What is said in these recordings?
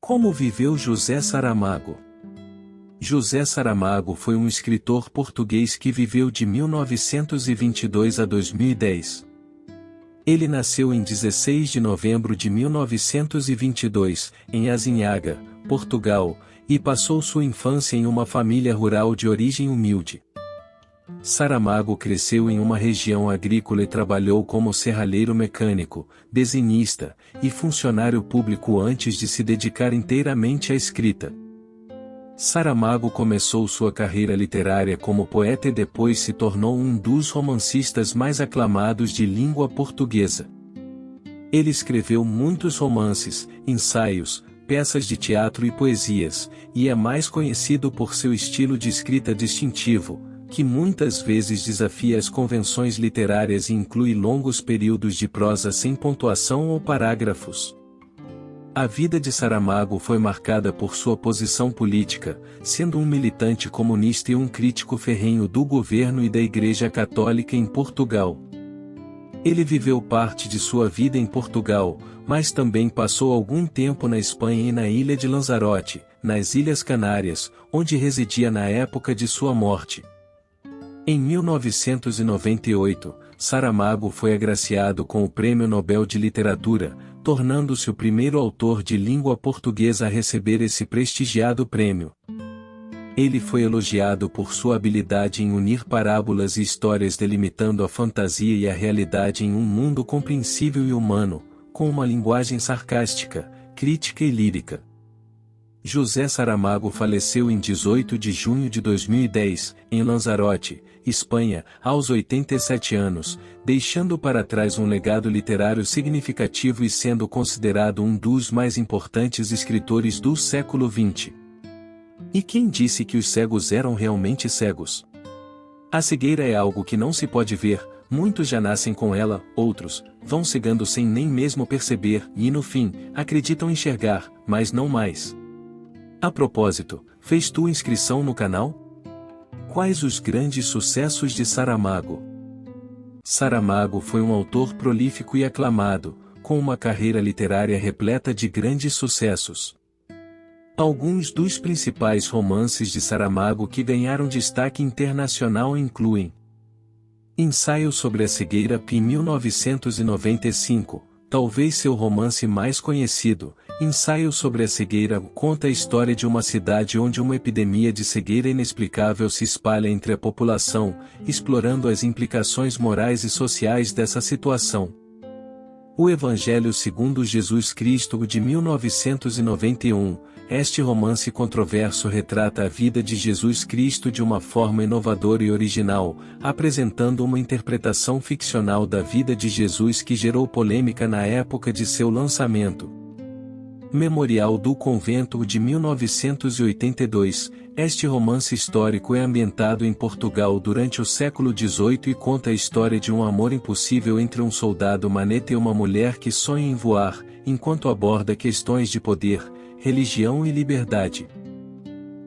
Como viveu José Saramago? José Saramago foi um escritor português que viveu de 1922 a 2010. Ele nasceu em 16 de novembro de 1922, em Azinhaga, Portugal, e passou sua infância em uma família rural de origem humilde. Saramago cresceu em uma região agrícola e trabalhou como serralheiro mecânico, desenhista e funcionário público antes de se dedicar inteiramente à escrita. Saramago começou sua carreira literária como poeta e depois se tornou um dos romancistas mais aclamados de língua portuguesa. Ele escreveu muitos romances, ensaios, peças de teatro e poesias, e é mais conhecido por seu estilo de escrita distintivo, que muitas vezes desafia as convenções literárias e inclui longos períodos de prosa sem pontuação ou parágrafos. A vida de Saramago foi marcada por sua posição política, sendo um militante comunista e um crítico ferrenho do governo e da Igreja Católica em Portugal. Ele viveu parte de sua vida em Portugal, mas também passou algum tempo na Espanha e na ilha de Lanzarote, nas Ilhas Canárias, onde residia na época de sua morte. Em 1998, Saramago foi agraciado com o Prêmio Nobel de Literatura, tornando-se o primeiro autor de língua portuguesa a receber esse prestigiado prêmio. Ele foi elogiado por sua habilidade em unir parábolas e histórias delimitando a fantasia e a realidade em um mundo compreensível e humano, com uma linguagem sarcástica, crítica e lírica. José Saramago faleceu em 18 de junho de 2010, em Lanzarote, Espanha, aos 87 anos, deixando para trás um legado literário significativo e sendo considerado um dos mais importantes escritores do século XX. E quem disse que os cegos eram realmente cegos? A cegueira é algo que não se pode ver, muitos já nascem com ela, outros vão cegando sem nem mesmo perceber e no fim, acreditam enxergar, mas não mais. A propósito, fez tua inscrição no canal? Quais os grandes sucessos de Saramago? Saramago foi um autor prolífico e aclamado, com uma carreira literária repleta de grandes sucessos. Alguns dos principais romances de Saramago que ganharam destaque internacional incluem Ensaio sobre a Cegueira, 1995, talvez seu romance mais conhecido. Ensaio sobre a Cegueira conta a história de uma cidade onde uma epidemia de cegueira inexplicável se espalha entre a população, explorando as implicações morais e sociais dessa situação. O Evangelho segundo Jesus Cristo, de 1991, este romance controverso retrata a vida de Jesus Cristo de uma forma inovadora e original, apresentando uma interpretação ficcional da vida de Jesus que gerou polêmica na época de seu lançamento. Memorial do Convento, de 1982, este romance histórico é ambientado em Portugal durante o século XVIII e conta a história de um amor impossível entre um soldado maneta e uma mulher que sonha em voar, enquanto aborda questões de poder, religião e liberdade.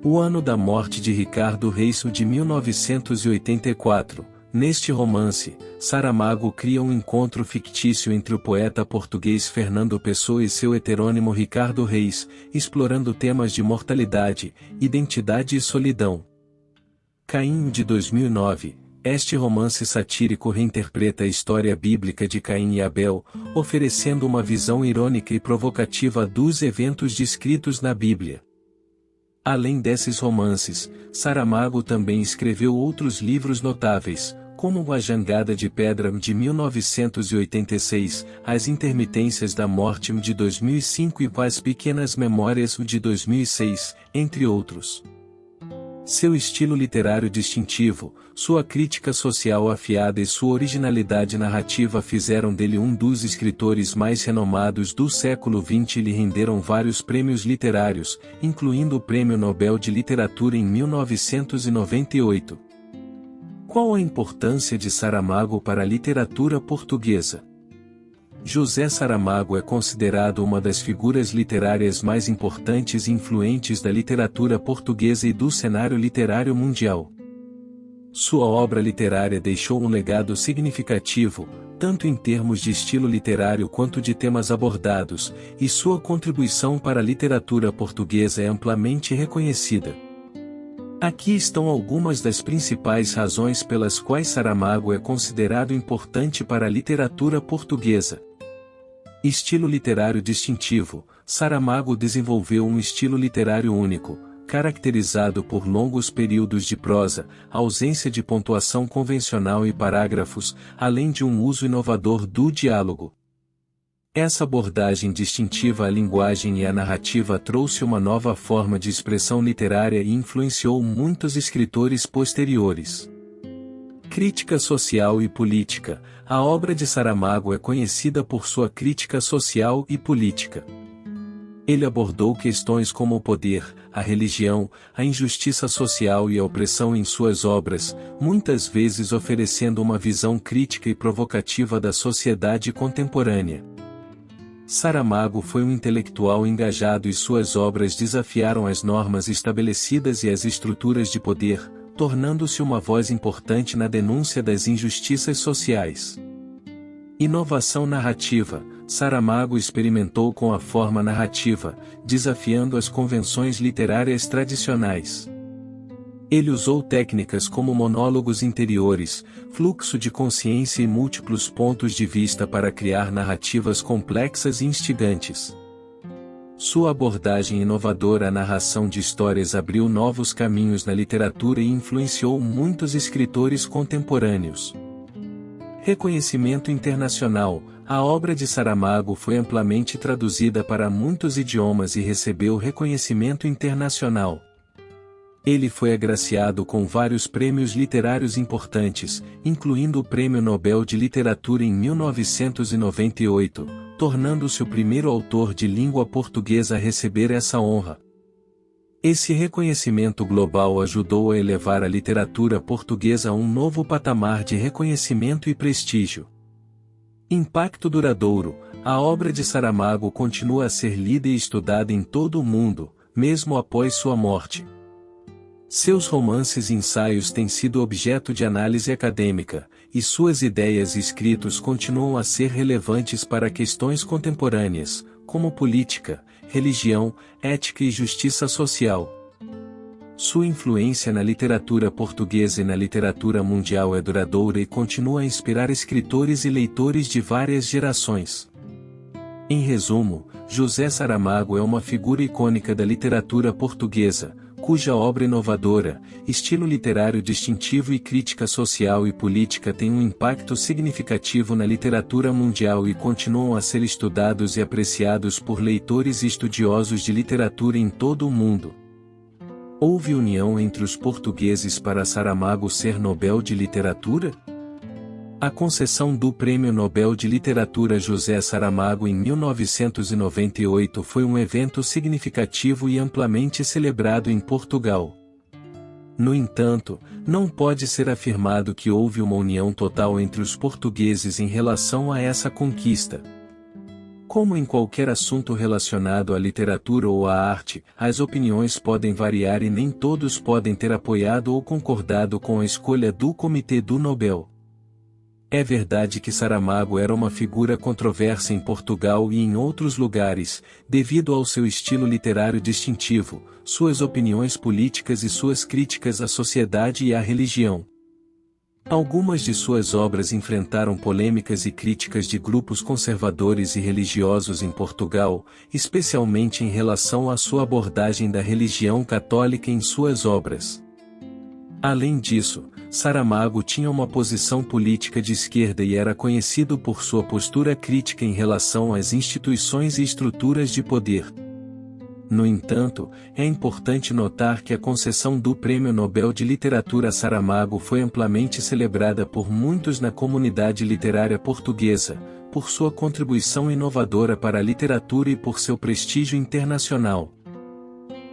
O ano da morte de Ricardo Reis, de 1984. Neste romance, Saramago cria um encontro fictício entre o poeta português Fernando Pessoa e seu heterônimo Ricardo Reis, explorando temas de mortalidade, identidade e solidão. Caim, de 2009. Este romance satírico reinterpreta a história bíblica de Caim e Abel, oferecendo uma visão irônica e provocativa dos eventos descritos na Bíblia. Além desses romances, Saramago também escreveu outros livros notáveis, como A Jangada de Pedra, de 1986, As Intermitências da Morte, de 2005 e As Pequenas Memórias, de 2006, entre outros. Seu estilo literário distintivo, sua crítica social afiada e sua originalidade narrativa fizeram dele um dos escritores mais renomados do século XX e lhe renderam vários prêmios literários, incluindo o Prêmio Nobel de Literatura em 1998. Qual a importância de Saramago para a literatura portuguesa? José Saramago é considerado uma das figuras literárias mais importantes e influentes da literatura portuguesa e do cenário literário mundial. Sua obra literária deixou um legado significativo, tanto em termos de estilo literário quanto de temas abordados, e sua contribuição para a literatura portuguesa é amplamente reconhecida. Aqui estão algumas das principais razões pelas quais Saramago é considerado importante para a literatura portuguesa. Estilo literário distintivo. Saramago desenvolveu um estilo literário único, caracterizado por longos períodos de prosa, ausência de pontuação convencional e parágrafos, além de um uso inovador do diálogo. Essa abordagem distintiva à linguagem e à narrativa trouxe uma nova forma de expressão literária e influenciou muitos escritores posteriores. Crítica social e política. A obra de Saramago é conhecida por sua crítica social e política. Ele abordou questões como o poder, a religião, a injustiça social e a opressão em suas obras, muitas vezes oferecendo uma visão crítica e provocativa da sociedade contemporânea. Saramago foi um intelectual engajado e suas obras desafiaram as normas estabelecidas e as estruturas de poder, tornando-se uma voz importante na denúncia das injustiças sociais. Inovação narrativa. Saramago experimentou com a forma narrativa, desafiando as convenções literárias tradicionais. Ele usou técnicas como monólogos interiores, fluxo de consciência e múltiplos pontos de vista para criar narrativas complexas e instigantes. Sua abordagem inovadora à narração de histórias abriu novos caminhos na literatura e influenciou muitos escritores contemporâneos. Reconhecimento internacional. A obra de Saramago foi amplamente traduzida para muitos idiomas e recebeu reconhecimento internacional. Ele foi agraciado com vários prêmios literários importantes, incluindo o Prêmio Nobel de Literatura em 1998, tornando-se o primeiro autor de língua portuguesa a receber essa honra. Esse reconhecimento global ajudou a elevar a literatura portuguesa a um novo patamar de reconhecimento e prestígio. Impacto duradouro. A obra de Saramago continua a ser lida e estudada em todo o mundo, mesmo após sua morte. Seus romances e ensaios têm sido objeto de análise acadêmica, e suas ideias e escritos continuam a ser relevantes para questões contemporâneas, como política, religião, ética e justiça social. Sua influência na literatura portuguesa e na literatura mundial é duradoura e continua a inspirar escritores e leitores de várias gerações. Em resumo, José Saramago é uma figura icônica da literatura portuguesa, cuja obra inovadora, estilo literário distintivo e crítica social e política têm um impacto significativo na literatura mundial e continuam a ser estudados e apreciados por leitores e estudiosos de literatura em todo o mundo. Houve união entre os portugueses para Saramago ser Nobel de Literatura? A concessão do Prêmio Nobel de Literatura José Saramago em 1998 foi um evento significativo e amplamente celebrado em Portugal. No entanto, não pode ser afirmado que houve uma união total entre os portugueses em relação a essa conquista. Como em qualquer assunto relacionado à literatura ou à arte, as opiniões podem variar e nem todos podem ter apoiado ou concordado com a escolha do Comitê do Nobel. É verdade que Saramago era uma figura controversa em Portugal e em outros lugares, devido ao seu estilo literário distintivo, suas opiniões políticas e suas críticas à sociedade e à religião. Algumas de suas obras enfrentaram polêmicas e críticas de grupos conservadores e religiosos em Portugal, especialmente em relação à sua abordagem da religião católica em suas obras. Além disso, Saramago tinha uma posição política de esquerda e era conhecido por sua postura crítica em relação às instituições e estruturas de poder. No entanto, é importante notar que a concessão do Prêmio Nobel de Literatura a Saramago foi amplamente celebrada por muitos na comunidade literária portuguesa, por sua contribuição inovadora para a literatura e por seu prestígio internacional.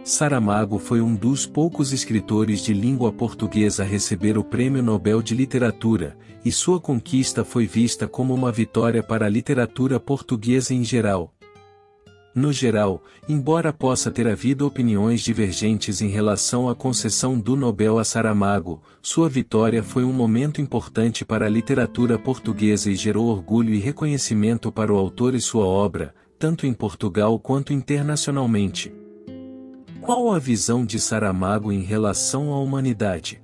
Saramago foi um dos poucos escritores de língua portuguesa a receber o Prêmio Nobel de Literatura, e sua conquista foi vista como uma vitória para a literatura portuguesa em geral. No geral, embora possa ter havido opiniões divergentes em relação à concessão do Nobel a Saramago, sua vitória foi um momento importante para a literatura portuguesa e gerou orgulho e reconhecimento para o autor e sua obra, tanto em Portugal quanto internacionalmente. Qual a visão de Saramago em relação à humanidade?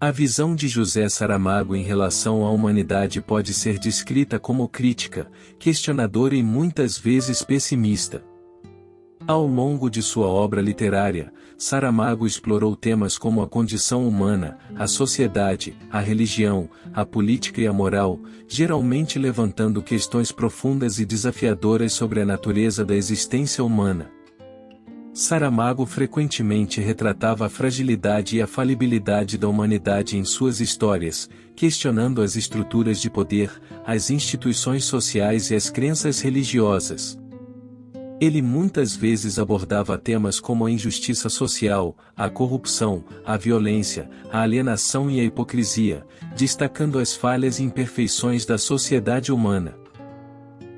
A visão de José Saramago em relação à humanidade pode ser descrita como crítica, questionadora e muitas vezes pessimista. Ao longo de sua obra literária, Saramago explorou temas como a condição humana, a sociedade, a religião, a política e a moral, geralmente levantando questões profundas e desafiadoras sobre a natureza da existência humana. Saramago frequentemente retratava a fragilidade e a falibilidade da humanidade em suas histórias, questionando as estruturas de poder, as instituições sociais e as crenças religiosas. Ele muitas vezes abordava temas como a injustiça social, a corrupção, a violência, a alienação e a hipocrisia, destacando as falhas e imperfeições da sociedade humana.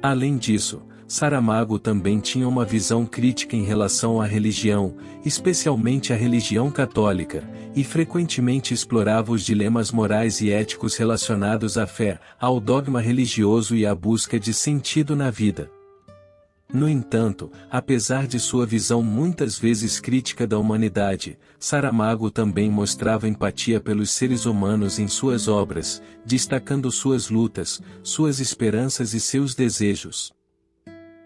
Além disso, Saramago também tinha uma visão crítica em relação à religião, especialmente a religião católica, e frequentemente explorava os dilemas morais e éticos relacionados à fé, ao dogma religioso e à busca de sentido na vida. No entanto, apesar de sua visão muitas vezes crítica da humanidade, Saramago também mostrava empatia pelos seres humanos em suas obras, destacando suas lutas, suas esperanças e seus desejos.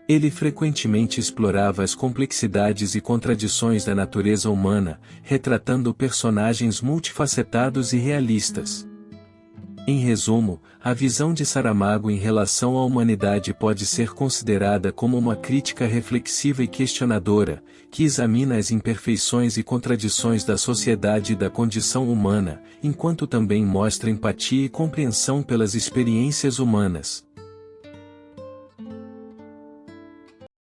Ele frequentemente explorava as complexidades e contradições da natureza humana, retratando personagens multifacetados e realistas. Em resumo, a visão de Saramago em relação à humanidade pode ser considerada como uma crítica reflexiva e questionadora, que examina as imperfeições e contradições da sociedade e da condição humana, enquanto também mostra empatia e compreensão pelas experiências humanas.